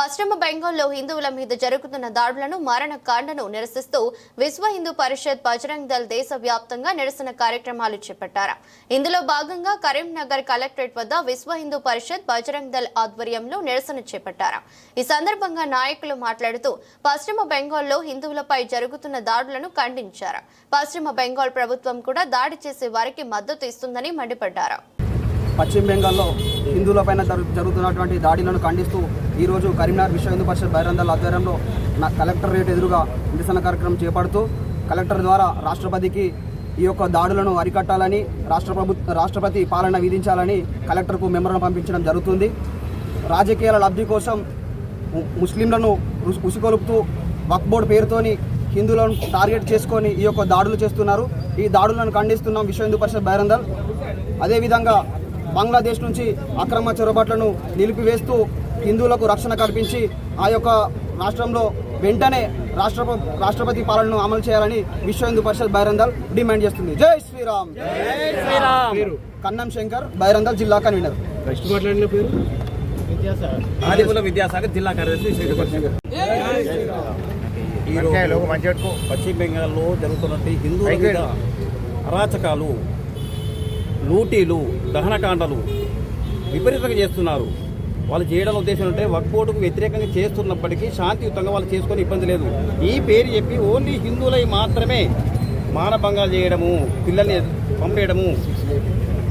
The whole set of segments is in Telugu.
పశ్చిమ బెంగాల్లో హిందువుల మీద జరుగుతున్న దాడులను మారణకాండను నిరసిస్తూ విశ్వ హిందూ పరిషత్ బజరంగ్ దళ్ దేశవ్యాప్తంగా నిరసన కార్యక్రమాలు చేపట్టారు. ఇందులో భాగంగా కరీంనగర్ కలెక్టరేట్ వద్ద విశ్వ హిందూ పరిషత్ బజరంగ్ దళ్ ఆధ్వర్యంలో నిరసన చేపట్టారు. ఈ సందర్భంగా నాయకులు మాట్లాడుతూ పశ్చిమ బెంగాల్లో హిందువులపై జరుగుతున్న దాడులను ఖండించారు. పశ్చిమ బెంగాల్ ప్రభుత్వం కూడా దాడి చేసే వారికి మద్దతు ఇస్తుందని మండిపడ్డారు. పశ్చిమ బెంగాల్లో హిందువులపైన జరుగుతున్నటువంటి దాడులను ఖండిస్తూ ఈరోజు కరీంనగర్ విశ్వ హిందూ పరిషత్ బజరంగ్ దళ్ ఆధ్వర్యంలో కలెక్టరేట్ ఎదురుగా నిరసన కార్యక్రమం చేపడుతూ కలెక్టర్ ద్వారా రాష్ట్రపతికి ఈ యొక్క దాడులను అరికట్టాలని రాష్ట్రపతి పాలన విధించాలని కలెక్టర్కు మెమోరాండం పంపించడం జరుగుతుంది. రాజకీయాల లబ్ధి కోసం ముస్లింలను ఉసిగొలుపుతూ వక్ఫ్ బోర్డు పేరుతోని హిందువులను టార్గెట్ చేసుకొని ఈ యొక్క దాడులు చేస్తున్నారు. ఈ దాడులను ఖండిస్తున్నాం విశ్వ హిందూ పరిషత్ బజరంగ్ దళ్. అదేవిధంగా బంగ్లాదేశ్ నుంచి అక్రమ చొరబాట్లను నిలిపివేస్తూ హిందువులకు రక్షణ కల్పించి ఆ యొక్క రాష్ట్రంలో వెంటనే రాష్ట్రపతి పాలనను అమలు చేయాలని విశ్వ హిందూ పరిషత్ బజరంగ్ దళ్ డిమాండ్ చేస్తుంది. జై శ్రీరామ్. కన్నం శంకర్, బజరంగ్ దళ్ జిల్లా కన్వీనర్. విద్యాసాగర్ జిల్లా కార్యదర్శి. పశ్చిమ బెంగాల్లో జరుగుతున్నట్టు హిందువుల మీద అరాచకాలు, లూటీలు, దహనకాండలు విపరీతంగా చేస్తున్నారు. వాళ్ళు చేయడం ఉద్దేశం అంటే వక్ఫ్ బోర్డుకు వ్యతిరేకంగా చేస్తున్నప్పటికీ శాంతియుతంగా వాళ్ళు చేసుకొని ఇబ్బంది లేదు. ఈ పేరు చెప్పి ఓన్లీ హిందువులై మాత్రమే మానభంగాలు చేయడము, పిల్లల్ని పంపేయడము,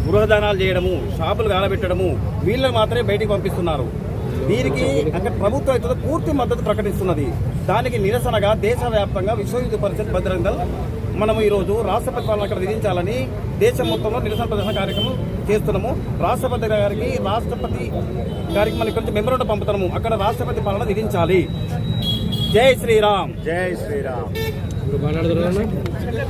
గృహదానాలు చేయడము, షాపులు గాలబెట్టడము, వీళ్ళని మాత్రమే బయటికి పంపిస్తున్నారు. దీనికి అక్కడ ప్రభుత్వం అయితే పూర్తి మద్దతు ప్రకటిస్తున్నది. దానికి నిరసనగా దేశవ్యాప్తంగా విశ్వ హిందూ పరిషత్ బజరంగ్ దళ్ మనము ఈరోజు రాష్ట్రపతి పాలన అక్కడ విధించాలని దేశం మొత్తంలో నిరసన ప్రదర్శన కార్యక్రమం చేస్తున్నాము. రాష్ట్రపతి గారికి మనం ఇక్కడ నుంచి మెమోరాండం పంపుతున్నాము. అక్కడ రాష్ట్రపతి పాలన విధించాలి. జై శ్రీరామ్. జై శ్రీరామ్.